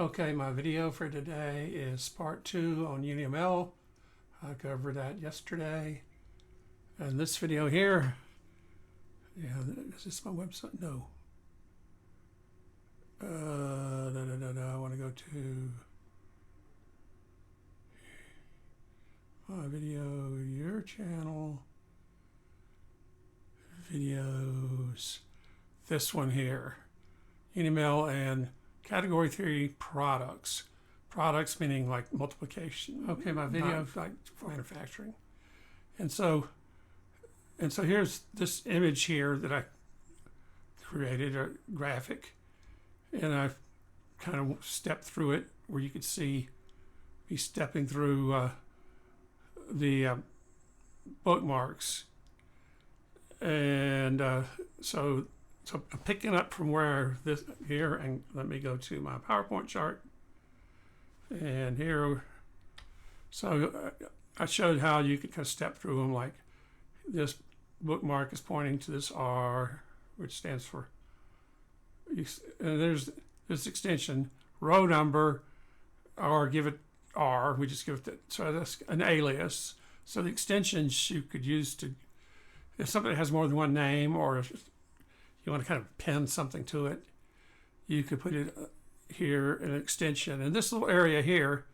Okay, my video for today is part 2 on UniML. I covered that yesterday. And this video here, is this my website? No. I want to go to my video, your channel, videos, this one here, UniML and Category 3 products. Products meaning like multiplication. Okay, my video like for manufacturing. And so here's this image here that I created, a graphic, and I've kind of stepped through it where you could see me stepping through the bookmarks. And so I'm picking up from where this here, and let me go to my PowerPoint chart. And here, so I showed how you could kind of step through them. Like this bookmark is pointing to this R, which stands for, and there's this extension, row number, or give it R, we just give it that, so that's an alias. So the extensions you could use to, if somebody has more than one name, or if you want to kind of pin something to it, you could put it here, an extension. And this little area here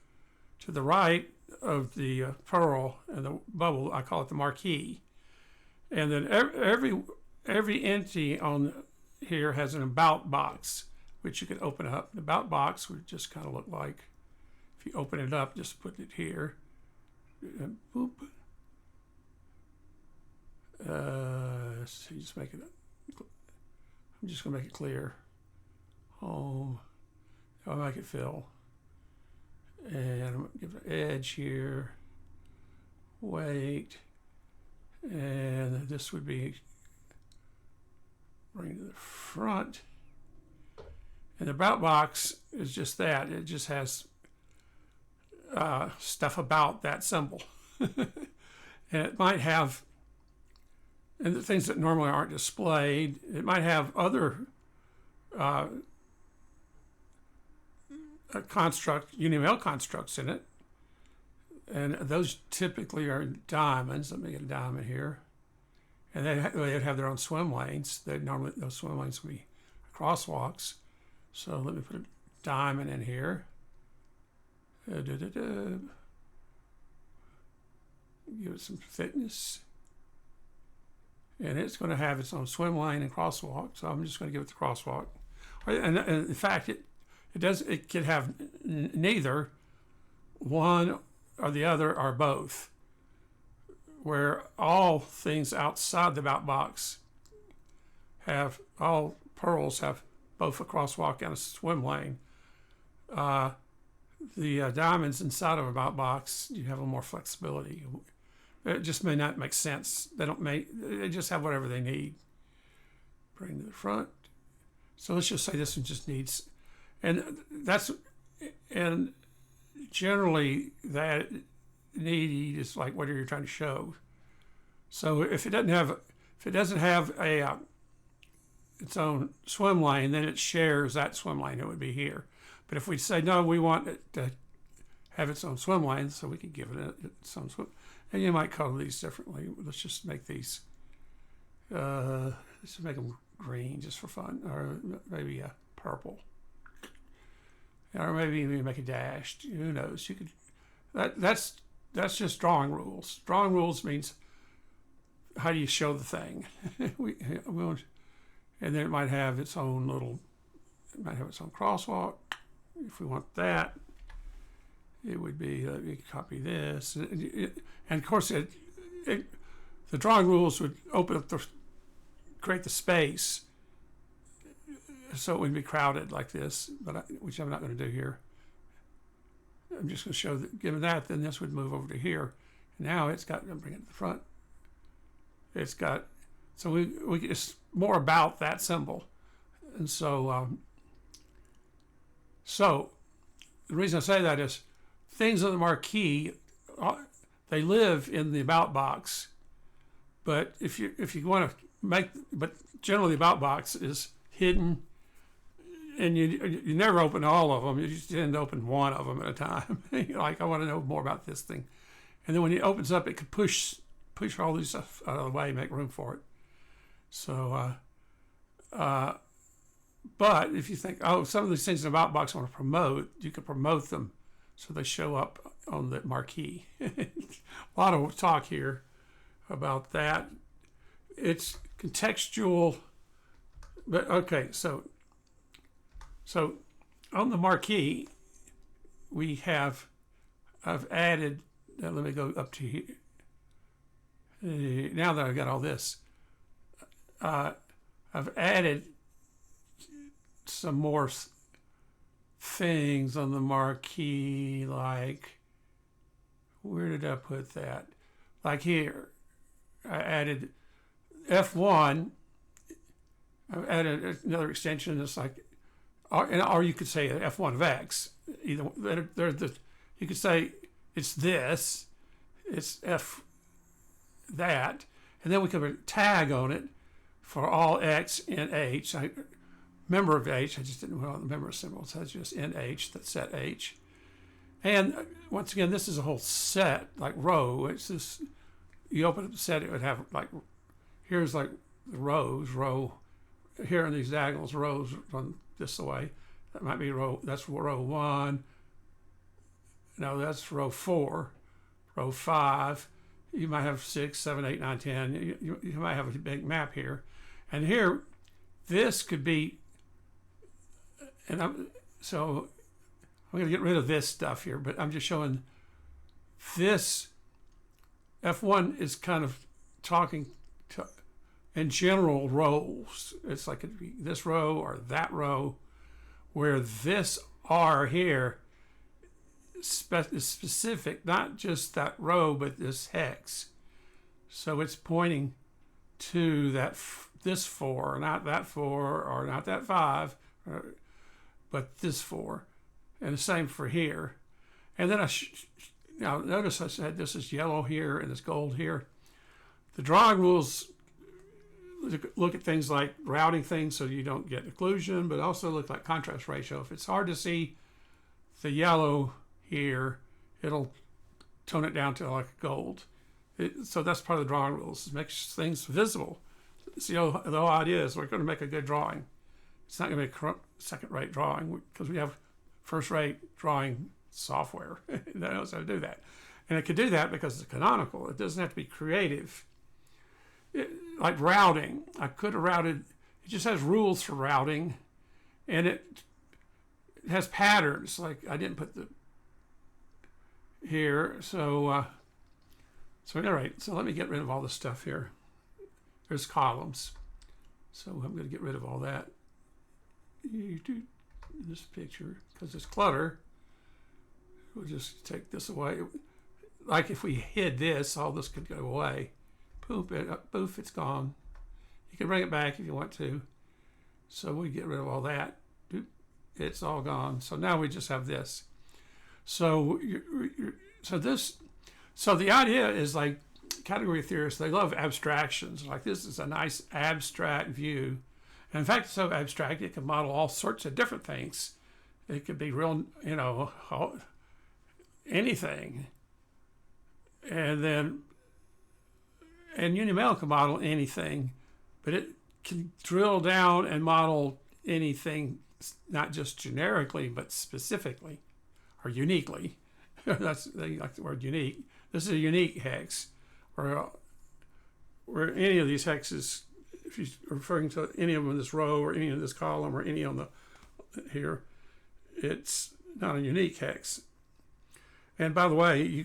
to the right of the pearl and the bubble, I call it the marquee. And then every entity on here has an about box, which you could open up. The about box would just kind of look like, if you open it up, just put it here, and boop. So you just make it, I'm just gonna make it clear. Home, I'll make it fill. And I'm gonna give it an edge here, weight, and this would be bring to the front. And the about box is just that. It just has stuff about that symbol. And it might have, and the things that normally aren't displayed, it might have other UniML constructs in it. And those typically are diamonds. Let me get a diamond here. And they'd have their own swim lanes. Those swim lanes would be crosswalks. So let me put a diamond in here. Give it some thickness. And it's going to have its own swim lane and crosswalk. So I'm just going to give it the crosswalk. And in fact, it could have neither one or the other or both, where all things outside the about box have, all pearls have both a crosswalk and a swim lane. The diamonds inside of a about box, you have a little more flexibility. It just may not make sense. They just have whatever they need. Bring to the front. So let's just say this one just needs, and generally that need is like what are you trying to show. So if it doesn't have a its own swim lane, then it shares that swim lane. It would be here. But if we say no, we want it to have its own swim lane, so we could give it its own swim. And you might color these differently. Let's just make these. Let's just make them green just for fun, or maybe purple. Or maybe even make it dashed. Who knows? You could. That's just drawing rules. Drawing rules means how do you show the thing. And then it might have its own little. It might have its own crosswalk. If we want that, it would be. Let me copy this. And of course, the drawing rules would open up create the space, so it would be crowded like this, which I'm not going to do here. I'm just going to show that, given that, then this would move over to here. And now it's got, bring it to the front. It's got, so it's more about that symbol. And so, so the reason I say that is things on the marquee, they live in the about box. But if you want to but generally the about box is hidden and you never open all of them. You just tend to open one of them at a time. You're like, I want to know more about this thing. And then when it opens up, it could push all these stuff out of the way, make room for it. So, but if you think, oh, some of these things in the box I want to promote, you can promote them so they show up on the marquee. A lot of talk here about that. It's contextual, but okay, so on the marquee, I've added, let me go up to here. Now that I've got all this, I've added some more things on the marquee, like, where did I put that? Like here, I added F1. I've added another extension that's like, or you could say F1 of X. Either you could say it's this, it's F that, and then we could put a tag on it for all X in H. Member of H, I just didn't know the member symbol, so it's just in H, that's set H. And once again, this is a whole set, like row. It's this, you open up the set, it would have like, here's like the rows, row, here in these diagonals, rows run this way. That might be that's row 1. No, that's row 4, row 5. You might have 6, 7, 8, 9, 10. You might have a big map here. And here, this could be, and I'm going to get rid of this stuff here, but I'm just showing this. F1 is kind of talking to, in general, rows. It's like this row or that row, where this R here is specific, not just that row, but this hex. So it's pointing to that this 4, not that 4, or not that 5, but this 4. And the same for here. And then now notice I said this is yellow here and it's gold here. The drawing rules look at things like routing things so you don't get occlusion, but also look like contrast ratio. If it's hard to see the yellow here, it'll tone it down to like gold. So that's part of the drawing rules. It makes things visible. So the whole idea is we're going to make a good drawing. It's not going to be a second-rate drawing because we have first-rate drawing software that knows how to do that. And it could do that because it's canonical. It doesn't have to be creative. Like routing, I could have routed, it just has rules for routing, and it has patterns. Like I didn't put the here, so all right, so let me get rid of all this stuff here. There's columns, so I'm going to get rid of all that. This picture, because it's clutter, we'll just take this away. Like if we hid this, all this could go away. Poof, it's gone. You can bring it back if you want to. So we get rid of all that. It's all gone. So now we just have this. So the idea is like category theorists, they love abstractions. Like this is a nice abstract view. And in fact, it's so abstract, it can model all sorts of different things. It could be real, anything. And UniML can model anything, but it can drill down and model anything, not just generically, but specifically or uniquely. They like the word unique. This is a unique hex, where any of these hexes, if you're referring to any of them in this row or any in this column or any on the here, it's not a unique hex. And by the way,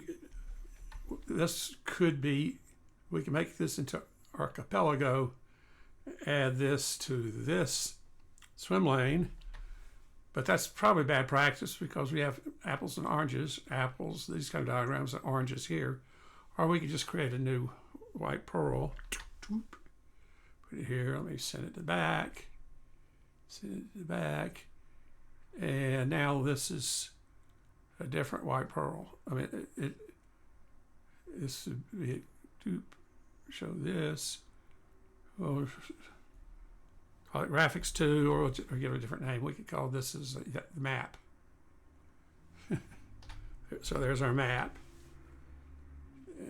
this could be, we can make this into archipelago, add this to this swim lane, but that's probably bad practice because we have apples and oranges, these kind of diagrams, and oranges here. Or we could just create a new white pearl, put it here, let me send it to the back, and now this is a different white pearl. I mean, this would be show this. Oh, call it graphics 2, or give it a different name. We could call this as the map. So there's our map.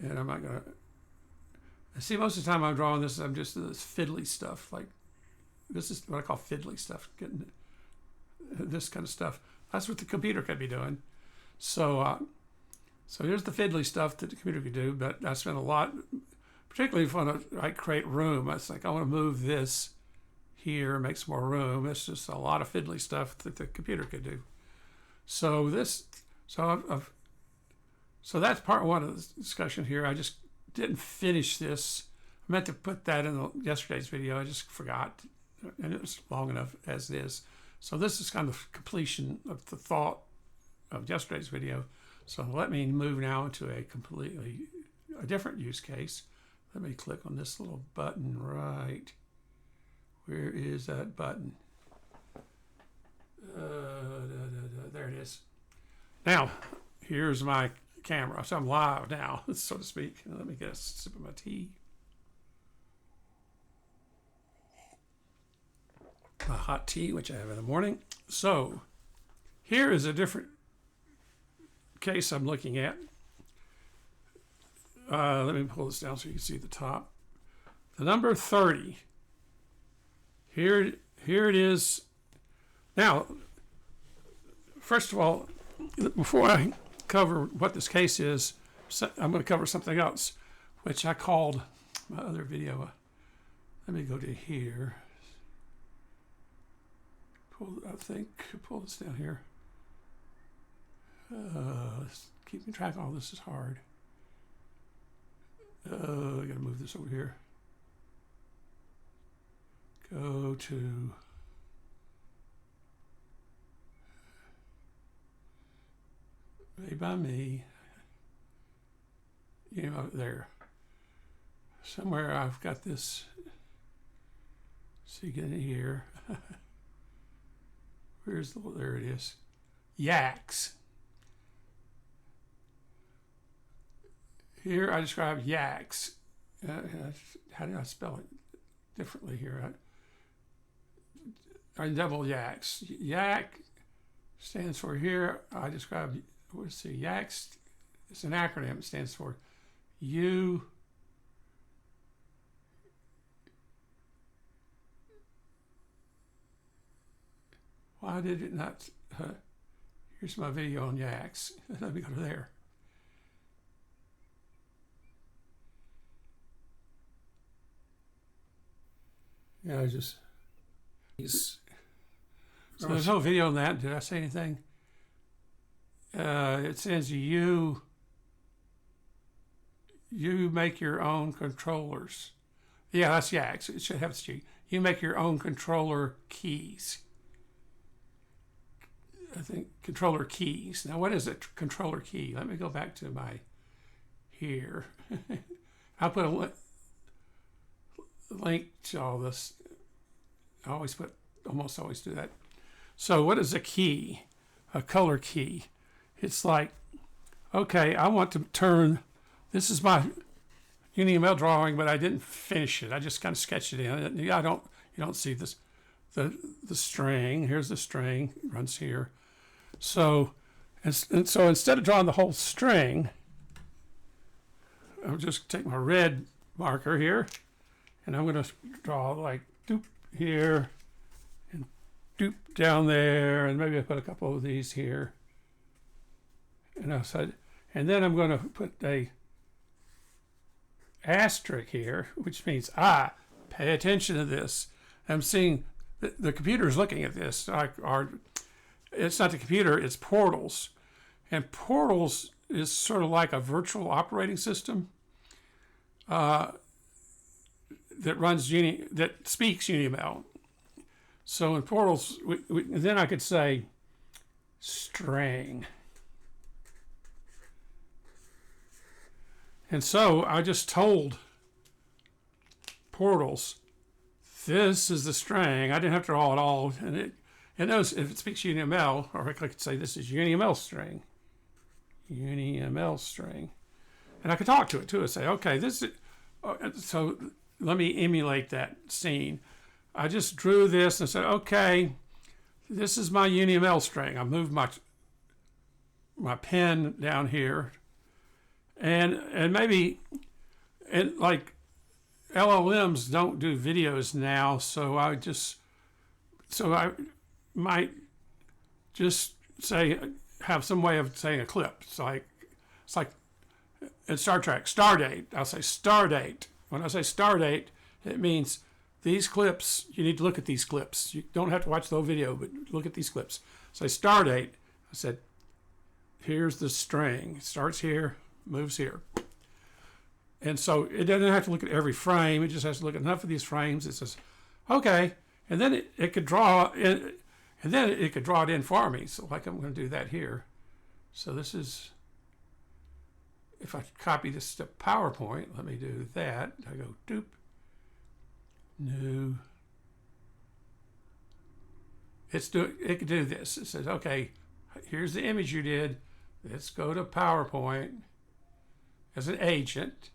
And I'm not going to... See, most of the time I'm drawing this, I'm just this fiddly stuff. Like, this is what I call fiddly stuff. Getting this kind of stuff. That's what the computer could be doing. So here's the fiddly stuff that the computer could do, but I spent a lot, particularly if I want to create room. It's like I want to move this here, make some more room. It's just a lot of fiddly stuff that the computer could do. So that's part one of the discussion here. I just didn't finish this. I meant to put that in yesterday's video. I just forgot, and it was long enough as it is. So this is kind of completion of the thought of yesterday's video. So let me move now into a completely different use case. Let me click on this little button right. Where is that button? There it is. Now, here's my camera. So I'm live now, so to speak. Let me get a sip of my tea. A hot tea, which I have in the morning. So here is a different case I'm looking at. Let me pull this down so you can see the top. The number 30. Here it is. Now, first of all, before I cover what this case is, I'm going to cover something else, which I called my other video. Let me go to here. Pull this down here. Keeping track of all this is hard. I gotta move this over here. Go to Made by Me. You know, there. Somewhere I've got this. See, get in here. There it is. YACKs. Here I describe YACKs. How do I spell it differently here? I double YACKs. YACK stands for here. I describe, let's see, YACKs. It's an acronym. It stands for U. Why did it not? Here's my video on YACKs. Let me go to there. Yeah, so there's no video on that. Did I say anything? It says you make your own controllers. Yeah, that's YACKs. It should have G. You make your own controller keys. I think controller keys. Now, what is a controller key? Let me go back to my here. I'll put a link to all this. I almost always do that. So what is a key? A color key. It's like, okay, I want to turn, this is my UniML drawing, but I didn't finish it. I just kind of sketched it in. You don't see this, the string. Here's the string, runs here. So instead of drawing the whole string, I'll just take my red marker here, and I'm going to draw like doop here and doop down there, and maybe I put a couple of these here. And then I'm going to put a asterisk here, which means pay attention to this. I'm seeing the computer is looking at this. It's not the computer, it's Portals. And Portals is sort of like a virtual operating system that speaks UniML. So in Portals, then I could say string. And so I just told Portals, this is the string. I didn't have to draw it all. And it knows if it speaks UniML, or I could say this is UniML string. UniML string. And I could talk to it too and say, okay, this is, so let me emulate that scene. I just drew this and said, okay, this is my UniML string. I moved my pen down here, and maybe, and like LLMs don't do videos now, so I might just say, have some way of saying a clip. It's like in Star Trek, star date. I'll say star date. When I say star date, it means these clips, you need to look at these clips. You don't have to watch the whole video, but look at these clips. Say start date. I said, here's the string. It starts here, moves here. And so it doesn't have to look at every frame. It just has to look at enough of these frames. It says, okay. And then it could draw it, and then it could draw it in for me. So like I'm going to do that here. So this is, if I copy this to PowerPoint, let me do that. I go doop. New. It could do this. It says, okay, here's the image you did. Let's go to PowerPoint as an agent.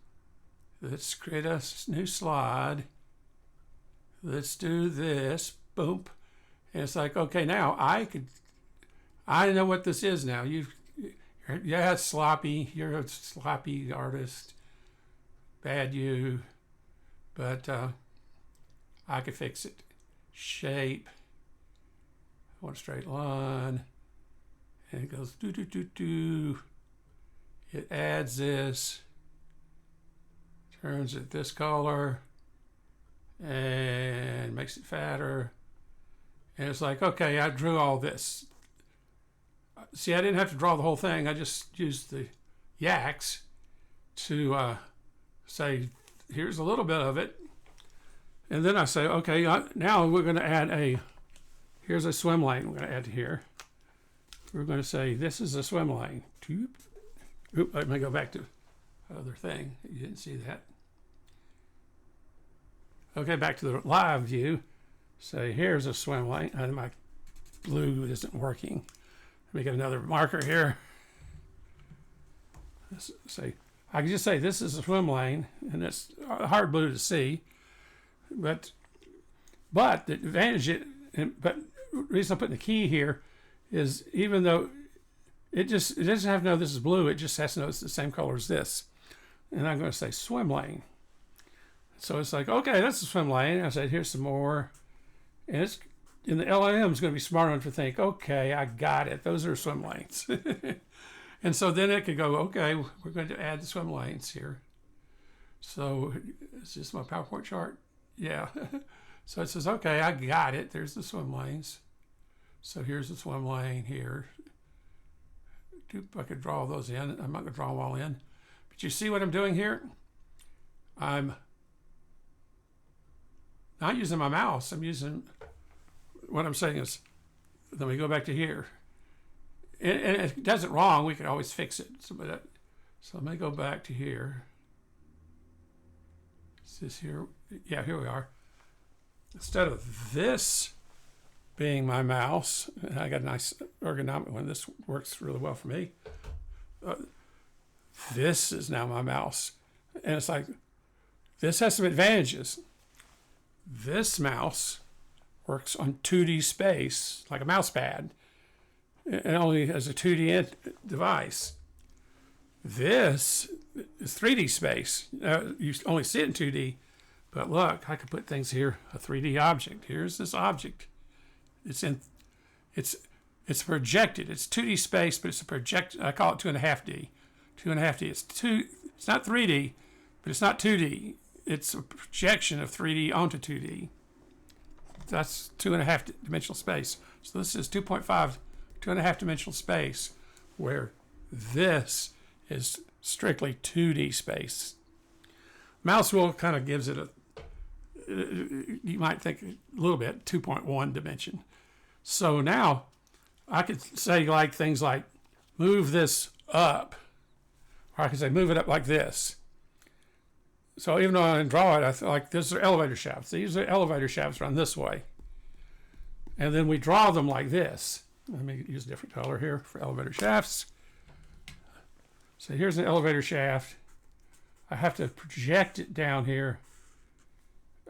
Let's create a new slide. Let's do this. Boom. And it's like, okay, now I know what this is now. Yeah, it's sloppy. You're a sloppy artist. Bad you. But I could fix it. Shape. I want a straight line. And it goes do do do do. It adds this. Turns it this color. And makes it fatter. And it's like, okay, I drew all this. See, I didn't have to draw the whole thing. I just used the YACKs to say, here's a little bit of it. And then I say, okay, now we're going to add here's a swim lane we're going to add to here. We're going to say, this is a swim lane. Oop, let me go back to the other thing. You didn't see that. Okay, back to the live view. Say, here's a swim lane. My blue isn't working. Let me get another marker here. Say, I can just say this is a swim lane, and it's hard blue to see. But the advantage, but the reason I'm putting the key here is even though it doesn't have to know this is blue, it just has to know it's the same color as this. And I'm going to say swim lane. So it's like, okay, that's a swim lane. I said, here's some more. And the LLM is going to be smart enough to think, okay, I got it. Those are swim lanes. And so then it could go, okay, we're going to add the swim lanes here. So it's just my PowerPoint chart. Yeah. So it says, okay, I got it. There's the swim lanes. So here's the swim lane here. I could draw those in. I'm not going to draw them all in. But you see what I'm doing here? I'm not using my mouse. I'm using, what I'm saying is, then we go back to here. And if it does it wrong, we can always fix it. So let me go back to here. Is this here? Yeah, here we are. Instead of this being my mouse, and I got a nice ergonomic one. This works really well for me. This is now my mouse. And it's like, this has some advantages. This mouse works on 2D space, like a mouse pad. It only has a 2D device. This is 3D space. You only see it in 2D, but look, I could put things here, a 3D object. Here's this object. It's projected. It's 2D space, but it's a project. I call it 2.5D. 2.5D. It's not 3D, but it's not 2D. It's a projection of 3D onto 2D. That's 2.5 dimensional space. So this is 2.5 dimensional space, where this is strictly 2D space. Mouse wheel kind of gives it you might think a little bit, 2.1 dimension. So now I could say like things like move this up, or I could say move it up like this. So even though I didn't draw it, I feel like these are elevator shafts. These are elevator shafts run this way. And then we draw them like this. Let me use a different color here for elevator shafts. So here's an elevator shaft. I have to project it down here.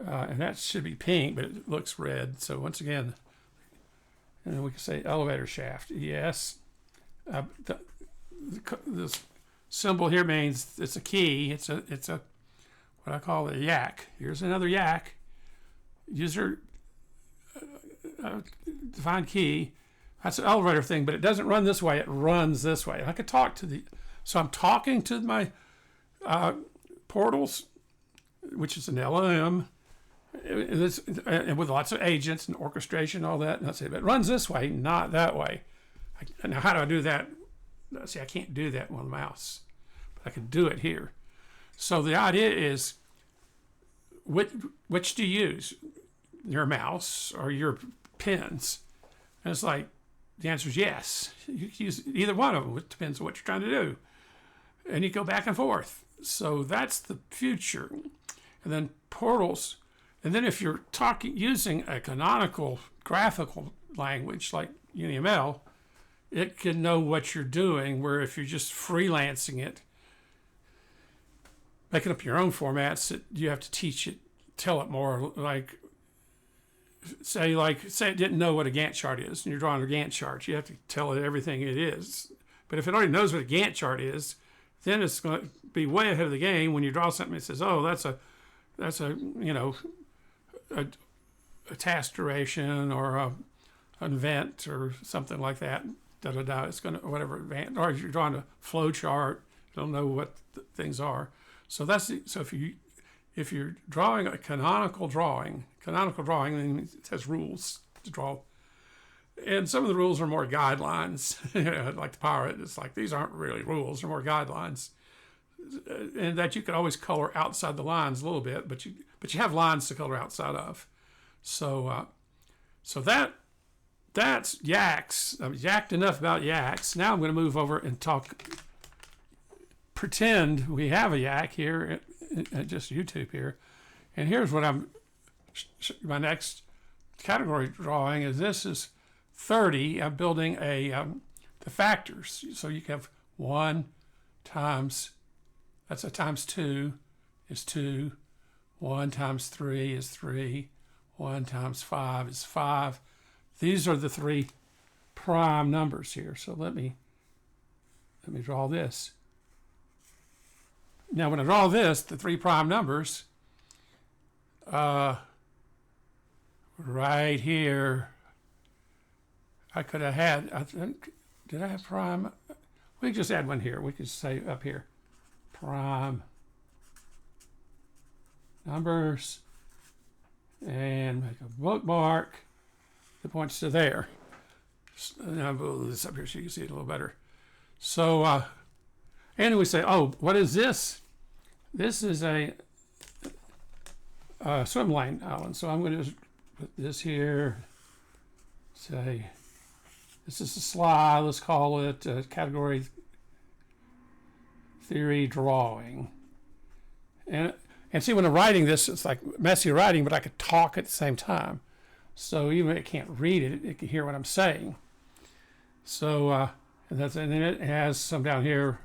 and that should be pink, but it looks red. So once again, and then we can say elevator shaft. Yes. This symbol here means it's a key. It's a what I call a YACK. Here's another YACK. User defined key. That's an elevator thing, but it doesn't run this way. It runs this way. I could talk to so I'm talking to my portals, which is an LLM, and with lots of agents and orchestration, all that. And that's it. But it runs this way, not that way. Now, how do I do that? See, I can't do that with a mouse, but I can do it here. So the idea is, which do you use? Your mouse or your pens? And it's like, the answer is yes. You can use either one of them. It depends on what you're trying to do. And you go back and forth. So that's the future. And then portals. And then if you're using a canonical graphical language like UniML, it can know what you're doing, where if you're just freelancing it, making up your own formats, you have to teach it, tell it more, like say it didn't know what a Gantt chart is, and you're drawing a Gantt chart. You have to tell it everything it is. But if it already knows what a Gantt chart is, then it's going to be way ahead of the game when you draw something that says, oh, that's a task duration or an event or something like that. It's going to whatever event. Or if you're drawing a flow chart, it'll know what things are. So if you're drawing a canonical drawing, then it has rules to draw. And some of the rules are more guidelines. Like the pirate, it's like, these aren't really rules, they're more guidelines. And that you can always color outside the lines a little bit, but you have lines to color outside of. So that's YACKs. I've yacked enough about YACKs. Now I'm going to move over and pretend we have a YACK here at just YouTube here. And here's what my next category drawing is. This is 30. I'm building the factors. So you can have 1 times, that's a times 2 is 2. 1 times 3 is 3. 1 times 5 is 5. These are the 3 prime numbers here. So let me draw this. Now, when I draw this, the 3 prime numbers, right here, I could have had, I think, did I have prime? We could just add one here. We could say up here, prime numbers, and make a bookmark that points to there. And I'll move this up here so you can see it a little better. So, and we say, oh, what is this? This is a swim lane island. So I'm going to put this here. Say, this is a slide. Let's call it category theory drawing. And see, when I'm writing this, it's like messy writing, but I could talk at the same time. So even if it can't read it, it can hear what I'm saying. So, and then it has some down here.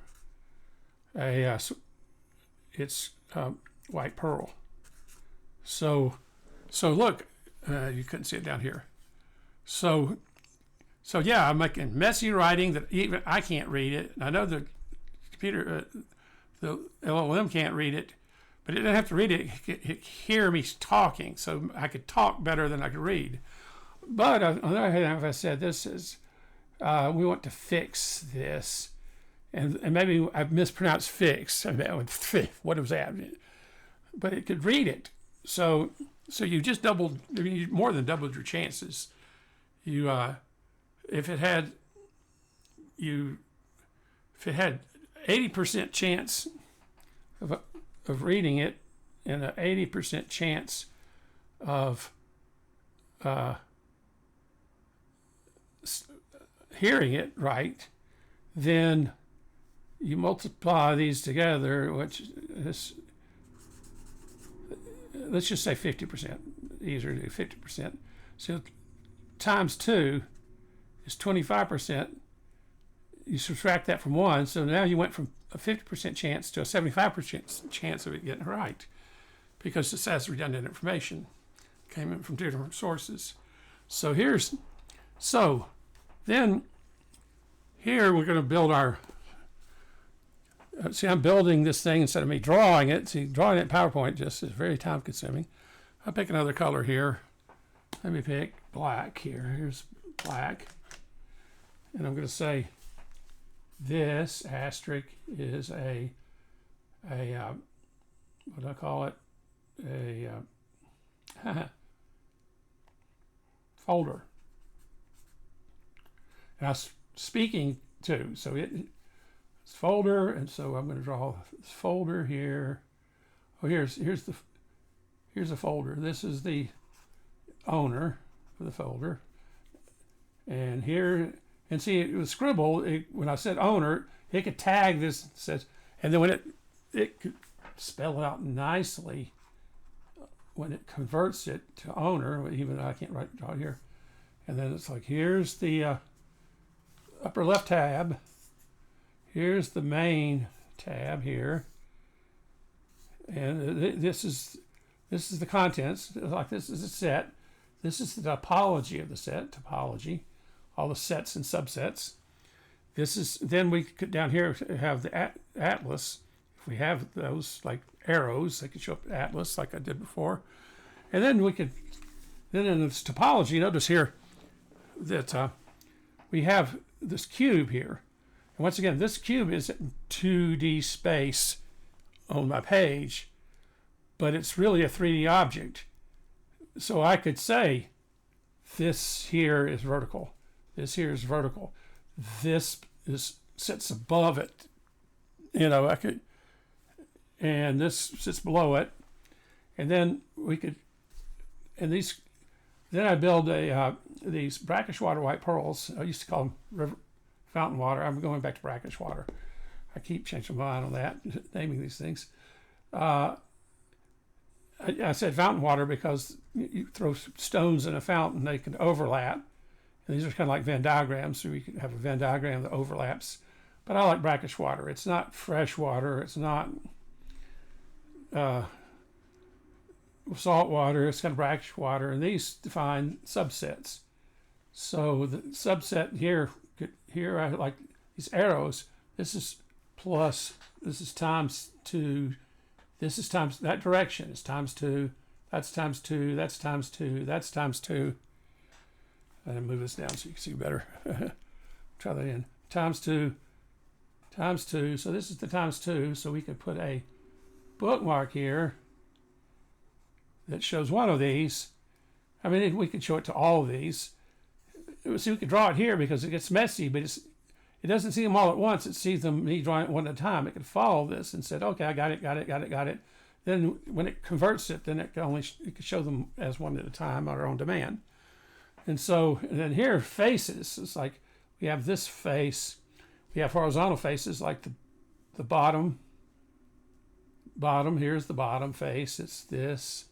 It's white pearl. So look, you couldn't see it down here. So yeah, I'm making messy writing that even I can't read it. I know the computer, the LLM can't read it, but it didn't have to read it. It could hear me talking, so I could talk better than I could read. But on the other hand, if I said this is, we want to fix this, and maybe I've mispronounced fix. What was that? But it could read it. So you just you more than doubled your chances. If it had 80% chance of reading it and an 80% chance of hearing it right, then you multiply these together, which is, let's just say 50%, easier to do 50%. So times 2 is 25%. You subtract that from 1, so now you went from a 50% chance to a 75% chance of it getting right. because this has redundant information. Came in from two different sources. So then here we're going to build our, see, I'm building this thing instead of me drawing it. See, drawing it in PowerPoint just is very time consuming. I'll pick another color here. Let me pick black here. Here's black. And I'm going to say this asterisk is a what do I call it? A folder. And I was speaking to, so it's folder, and so I'm going to draw this folder here. Oh, here's a folder. This is the owner of the folder, and here, and see, it was scribble. When I said owner, it could tag this, says, and then when it could spell it out nicely when it converts it to owner, even though I can't draw here. And then it's like, here's the upper left tab, here's the main tab here, and this is the contents. Like, this is a set. This is the topology of the set, all the sets and subsets. This is, then we could down here have the atlas. If we have those like arrows, they could show up atlas like I did before. And then we could, then in this topology, notice here that we have this cube here. And once again, this cube is 2D space on my page, but it's really a 3D object. So I could say this here is vertical. This here is vertical. This sits above it. You know, I could, and this sits below it. And then we could, and these, then I build these brackish water white pearls. I used to call them river fountain water. I'm going back to brackish water. I keep changing my mind on that, naming these things. I said fountain water because you throw stones in a fountain, they can overlap. And these are kind of like Venn diagrams, so we could have a Venn diagram that overlaps. But I like brackish water. It's not fresh water. It's not salt water. It's kind of brackish water. And these define subsets. So the subset here I like these arrows. This is plus, this is times 2. This is times, that direction is times 2, that's times 2, that's times 2, that's times 2. And move this down so you can see better. Try that in. Times 2, times 2. So this is the times 2. So we could put a bookmark here that shows one of these. I mean, we could show it to all of these. See, we could draw it here because it gets messy, but it doesn't see them all at once. It sees them, me drawing it one at a time. It could follow this and said, okay, I got it. Then when it converts it, then it could show them as one at a time on our own demand. And so, and then here, faces. It's like we have this face. We have horizontal faces like the bottom. Here's the bottom face. It's this.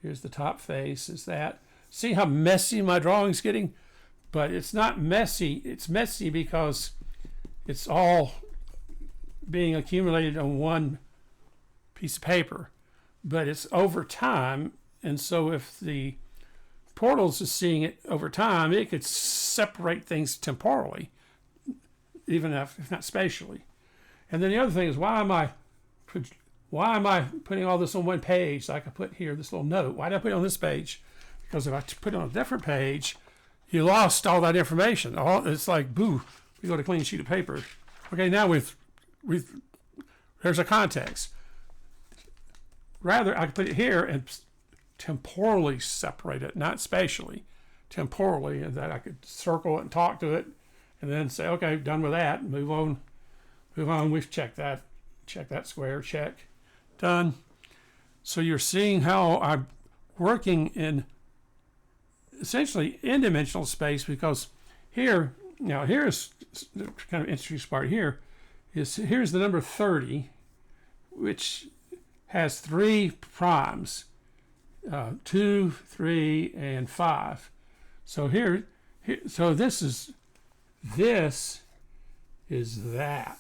Here's the top face. Is that. See how messy my drawing's getting? But it's not messy. It's messy because it's all being accumulated on one piece of paper. But it's over time. And so if the Portals is seeing it over time, it could separate things temporally, even if not spatially. And then the other thing is, why am I putting all this on one page? So I could put here this little note. Why did I put it on this page? Because if I put it on a different page, you lost all that information. It's like, boo, we got a clean sheet of paper. Okay, now there's a context. Rather, I could put it here and temporally separate it, not spatially, temporally, and that I could circle it and talk to it, and then say, okay, done with that, move on. We've checked that square, check, done. So you're seeing how I'm working in essentially n-dimensional space, because here, now here's the kind of interesting part here, here's the number 30, which has 3 primes, 2, 3, and 5. So here, so this is that.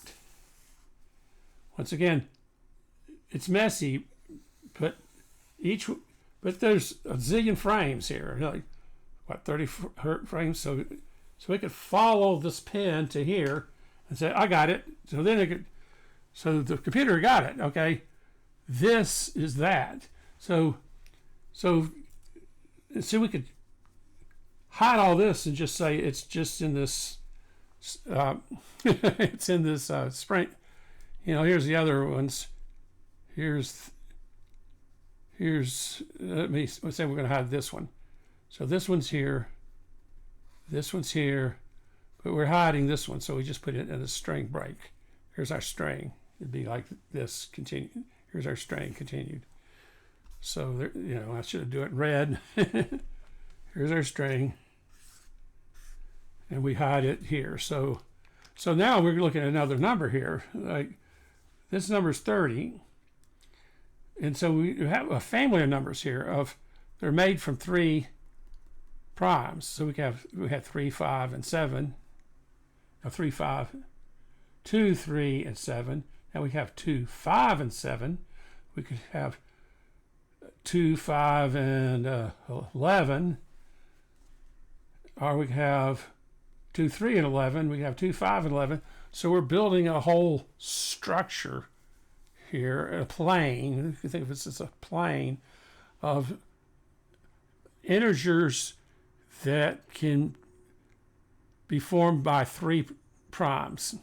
Once again, it's messy, but but there's a zillion frames here, like what, 30 frames. So we could follow this pin to here and say, I got it. So then it could, so the computer got it. Okay, this is that. So we could hide all this and just say it's just in this. It's in this spring. Here's the other ones. Let's say we're going to hide this one. So this one's here. This one's here, but we're hiding this one. So we just put it in a string break. Here's our string. It'd be like this. Continue. Here's our string. Continued. So there, I should do it in red. Here's our string, and we hide it here. So now we're looking at another number here. Like this number is 30, and so we have a family of numbers here. They're made from 3 primes. So we have 3, 5, and 7. Now 3, 5, 2, 3, and 7. Now we have 2, 5, and 7. We could have 2, 5, and 11. Or we have 2, 3, and 11. We have 2, 5, and 11. So we're building a whole structure here, a plane. If you think of this as a plane of integers that can be formed by 3 primes.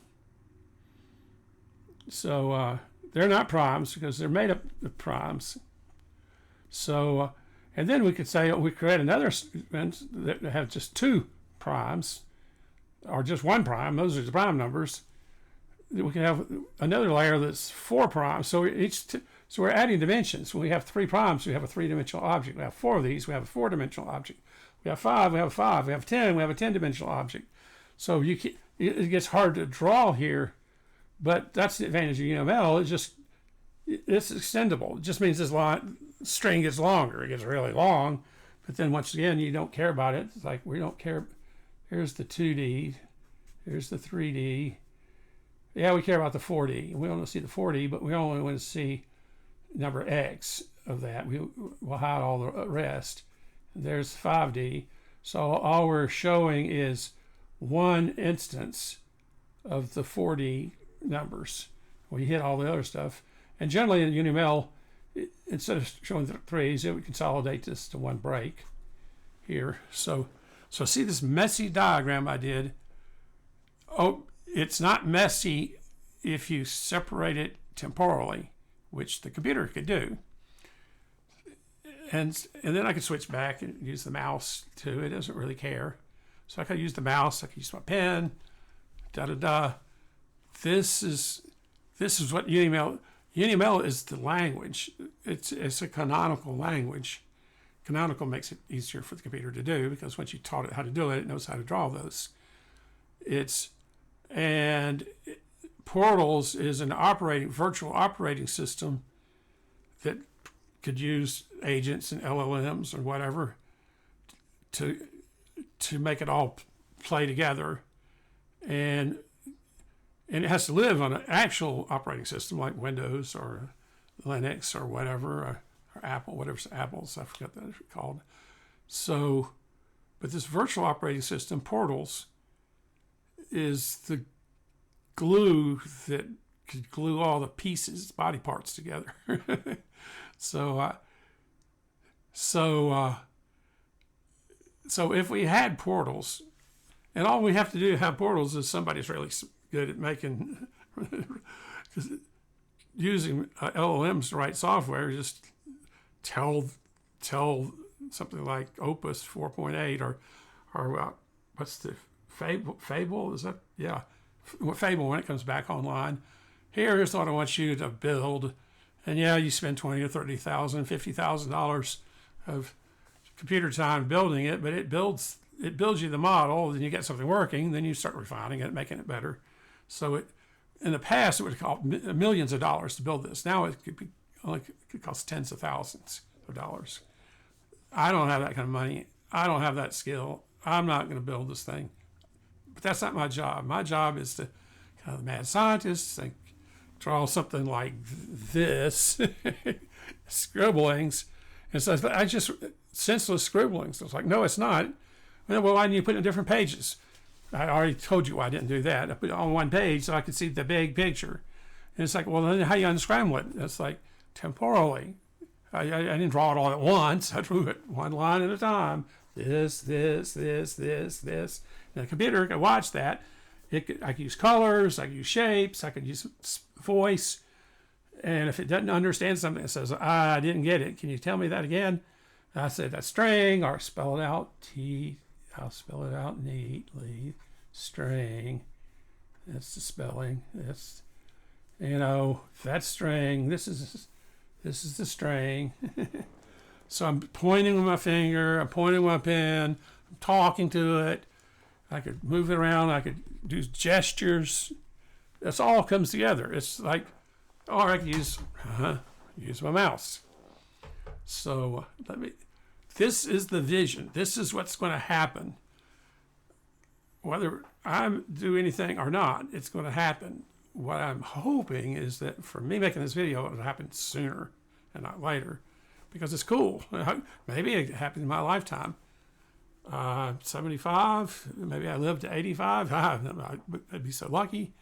So they're not primes because they're made up of primes. So, and then we could say we create another sequence that have just 2 primes, or just 1 prime. Those are the prime numbers. We can have another layer that's 4 primes. So so we're adding dimensions. When we have 3 primes, we have a 3-dimensional object. We have 4 of these, we have a 4-dimensional object. We have 5, we have a 5. We have 10, we have a 10-dimensional object. So it gets hard to draw here, but that's the advantage of UniML. It's extendable. It just means this string gets longer. It gets really long, but then once again, you don't care about it. It's like we don't care. Here's the 2D. Here's the 3D. Yeah, we care about the 4D. We don't want to see the 4D, but we only want to see number X of that. We'll hide all the rest. There's 5D. So all we're showing is one instance of the 4D numbers. We hit all the other stuff. And generally in UniML, instead of showing the 3s, it would consolidate this to one break here. So see this messy diagram I did? Oh, it's not messy if you separate it temporally, which the computer could do. And then I could switch back and use the mouse too. It doesn't really care. So I could use the mouse, I could use my pen, This is what UniML is the language. It's a canonical language. Canonical makes it easier for the computer to do because once you taught it how to do it, it knows how to draw those. Portals is an virtual operating system that could use agents and LLMs or whatever to make it all play together, and it has to live on an actual operating system like Windows or Linux or whatever, or Apple, whatever's Apple's, I forgot that it's called. So, but this virtual operating system, Portals, is the glue that could glue all the pieces, body parts together. So if we had portals, and all we have to do to have portals is somebody's really good at making, using LLMs to write software, just tell something like Opus 4.8 or what's the Fable? Is that, yeah, Fable when it comes back online. Here's what I want you to build. And yeah, you spend $20,000 or $30,000, $50,000 of computer time building it, but it builds you the model. Then you get something working. Then you start refining it, making it better. So in the past, it would have cost millions of dollars to build this. Now it could cost tens of thousands of dollars. I don't have that kind of money. I don't have that skill. I'm not going to build this thing. But that's not my job. My job is to kind of the mad scientist, draw something like this, scribblings, And so I just, senseless scribblings. It's like, no, it's not. Well, why didn't you put it in different pages? I already told you why I didn't do that. I put it on one page so I could see the big picture. And it's like, well, then how you unscramble it? It's like, temporally. I didn't draw it all at once. I drew it one line at a time. This. And the computer could watch that. I could use colors, I could use shapes, I could use voice. And if it doesn't understand something, it says, I didn't get it. Can you tell me that again? I said, that's string, or spell it out. I'll spell it out neatly. String. That's the spelling. That's, that's string. This is the string. So I'm pointing with my finger, I'm pointing with my pen, I'm talking to it. I could move it around, I could do gestures. This all comes together. It's like, or I could use my mouse. So this is the vision. This is what's going to happen. Whether I do anything or not, it's going to happen. What I'm hoping is that for me making this video, it'll happen sooner and not later, because it's cool. Maybe it happened in my lifetime. 75, maybe I live to 85. I'd be so lucky.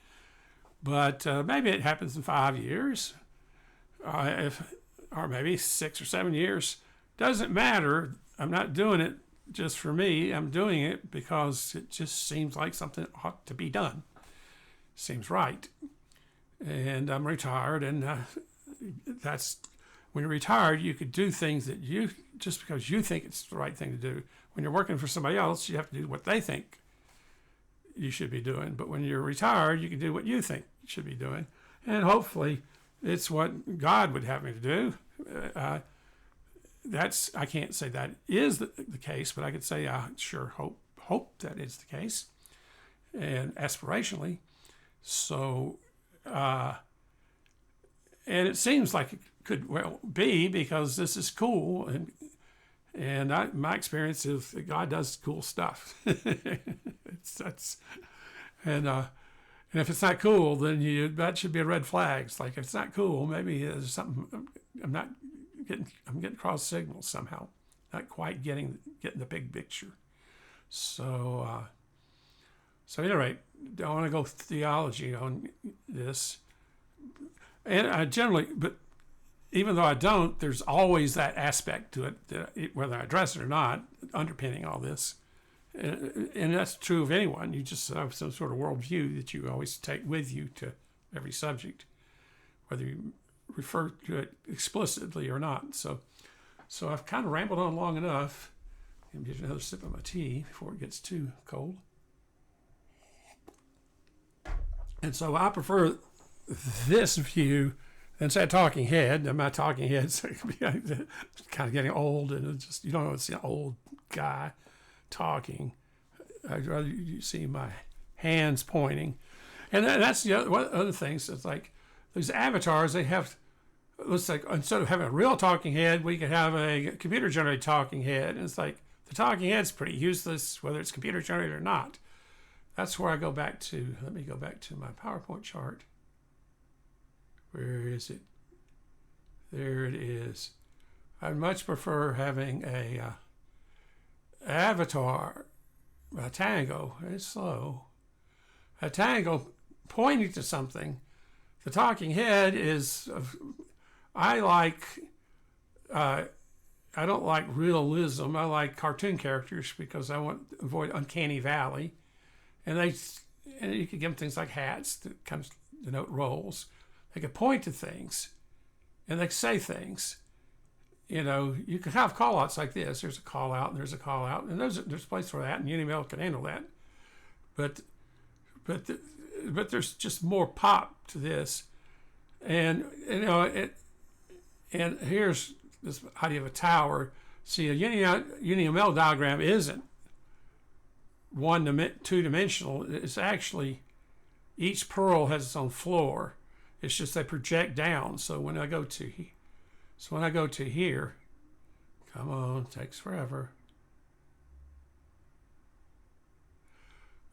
But maybe it happens in 5 years, or maybe 6 or 7 years. Doesn't matter. I'm not doing it just for me. I'm doing it because it just seems like something ought to be done. Seems right. And I'm retired, and that's when you're retired, you could do things that you, just because you think it's the right thing to do. When you're working for somebody else, you have to do what they think you should be doing. But when you're retired, you can do what you think you should be doing. And hopefully it's what God would have me to do. I can't say that is the case, but I could say I sure hope that is the case, and aspirationally. So, and it seems like it could well be, because this is cool, and my experience is that God does cool stuff. And if it's not cool, then that should be a red flag. It's like, if it's not cool, maybe there's something I'm getting cross signals somehow, not quite getting the big picture. So at any rate, I want to go theology on this, and I generally, but even though I don't, there's always that aspect to it, that whether I address it or not, underpinning all this. And that's true of anyone. You just have some sort of worldview that you always take with you to every subject, whether you refer to it explicitly or not. So I've kind of rambled on long enough. Let me get another sip of my tea before it gets too cold. And so I prefer this view than, say, a talking head. And my talking head's kind of getting old, and it's just, you don't know, it's an old guy talking. I'd rather you see my hands pointing. And that's the other things. It's like these avatars, they have, let's like, instead of having a real talking head, we could have a computer generated talking head. And it's like, the talking head's pretty useless, whether it's computer generated or not. That's where I go back to. Let me go back to my PowerPoint chart. Where is it? There it is. I'd much prefer having a avatar, a tango. It's slow. A tango pointing to something. The talking head is. I don't like realism. I like cartoon characters because I want to avoid uncanny valley. And you could give them things like hats that kind of denote roles. They could point to things, and they could say things. You could have call-outs like this. There's a call-out, and there's a call-out, and there's a place for that, and UniML can handle that. But there's just more pop to this, and and here's this idea of a tower. See, a UniML diagram isn't two-dimensional. It's actually, each pearl has its own floor. It's just they project down. So when I go to here, come on, it takes forever.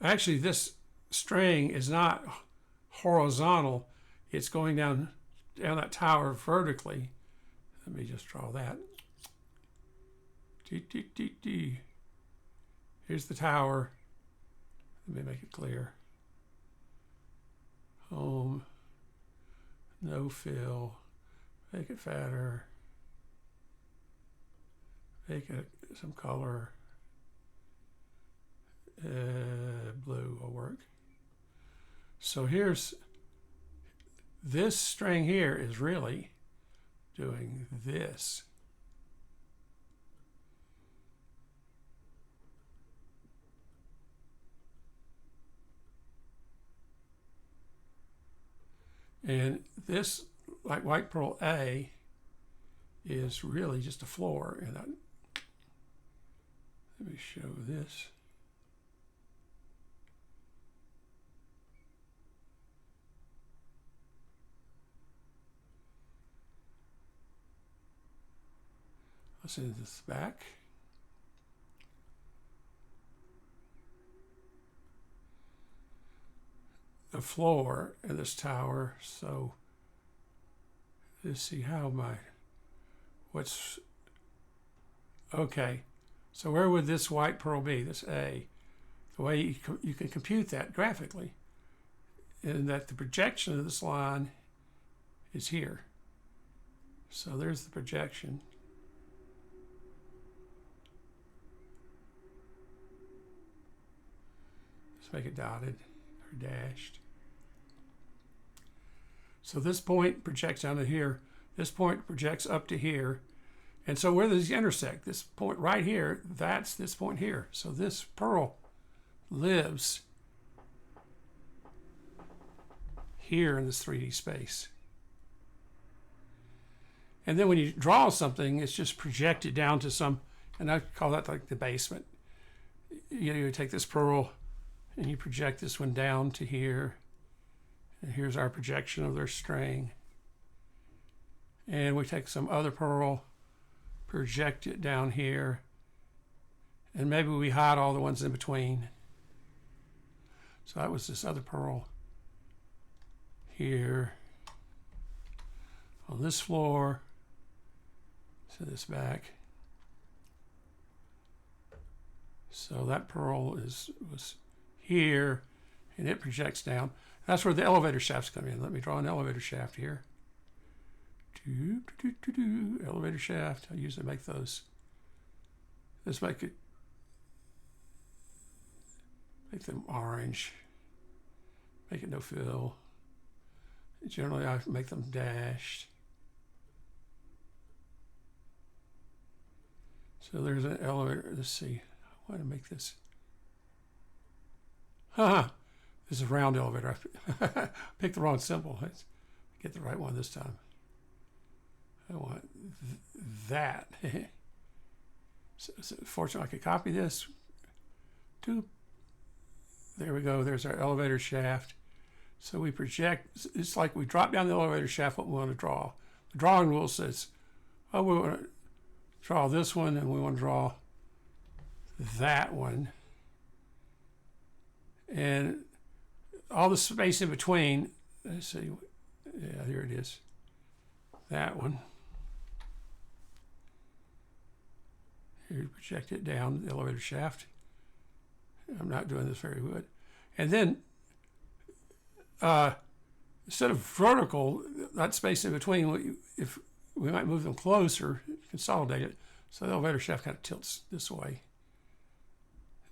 Actually, this string is not horizontal. It's going down that tower vertically. Let me just draw that. Here's the tower. Let me make it clear. Home. No fill. Make it fatter. Make it some color. Blue will work. So here's this string here is really doing this. And this, like white pearl A, is really just a floor. And let me show this. I'll send this back. The floor in this tower, so let's see how what's, okay, so where would this white pearl be, this A? The way you can compute that graphically, in that the projection of this line is here. So there's the projection. Let's make it dotted or dashed. So this point projects down to here. This point projects up to here. And so where does these intersect? This point right here, that's this point here. So this pearl lives here in this 3D space. And then when you draw something, it's just projected down to some, and I call that like the basement. You take this pearl and you project this one down to here. And here's our projection of their string. And we take some other pearl, project it down here, and maybe we hide all the ones in between. So that was this other pearl here on this floor. Send this back. So that pearl was here, and it projects down. That's where the elevator shafts come in. Let me draw an elevator shaft here. Elevator shaft. I usually make those. Let's make them orange. Make it no fill. Generally, I make them dashed. So there's an elevator. Let's see. I want to make this. This is a round elevator. I picked the wrong symbol. Let's get the right one this time. I want that. So fortunately, I could copy this. There we go. There's our elevator shaft. So we project. It's like we drop down the elevator shaft what we want to draw. The drawing rule says, oh, we want to draw this one, and we want to draw that one. And all the space in between, let's see, yeah, here it is. That one. Here you project it down the elevator shaft. I'm not doing this very good. And then, instead of vertical, that space in between, if we might move them closer, consolidate it, so the elevator shaft kind of tilts this way.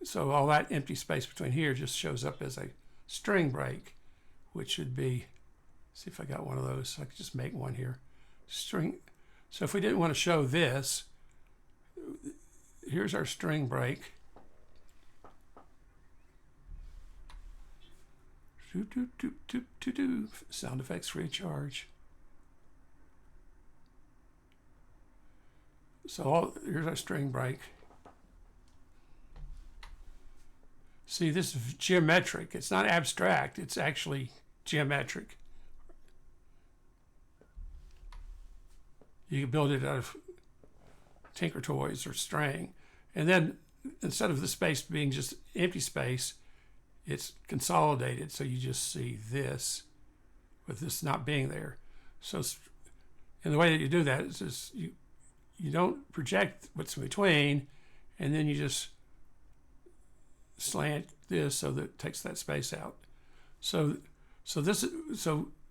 So all that empty space between here just shows up as a string break, which should be, see if I got one of those, so I could just make one here. String. So if we didn't want to show this, here's our string break. Sound effects free of charge. So here's our string break. See, this is geometric. It's not abstract. It's actually geometric. You can build it out of Tinker Toys or string. And then instead of the space being just empty space, it's consolidated. So you just see this with this not being there. So, and the way that you do that is just you you don't project what's in between, and then you just slant this so that it takes that space out. So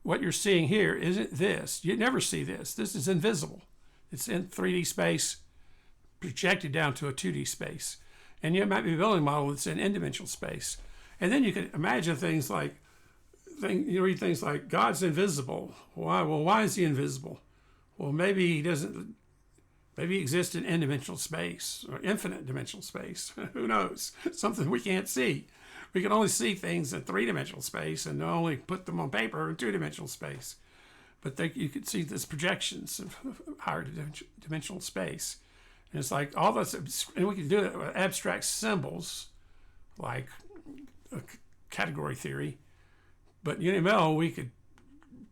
what you're seeing here isn't this. You never see this. This is invisible. It's in 3D space projected down to a 2D space. And you might be building a model that's in n-dimensional space. And then you can imagine things like, you read things like, God's invisible. Why? Well, why is he invisible? Well, maybe he doesn't, maybe he exists in n-dimensional space or infinite dimensional space. Who knows? Something we can't see. We can only see things in 3-dimensional space and only put them on paper in 2-dimensional space. But you could see these projections of higher dimensional space. And it's like all this, and we can do it with abstract symbols, like a category theory. But UniML, we could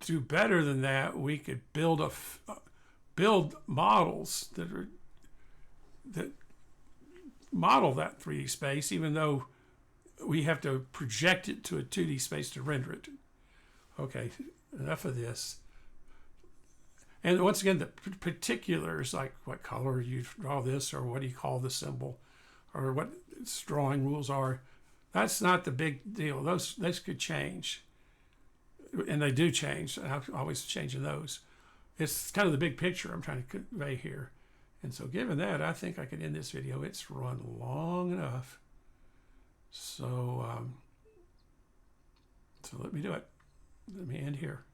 do better than that. We could build build models that model that 3D space, even though we have to project it to a 2D space to render it. Okay, enough of this. And once again, the particulars, like what color you draw this, or what do you call the symbol, or what its drawing rules are, that's not the big deal. Those could change, and they do change. I'm always changing those. It's kind of the big picture I'm trying to convey here. And so given that, I think I could end this video. It's run long enough. So let me do it. Let me end here.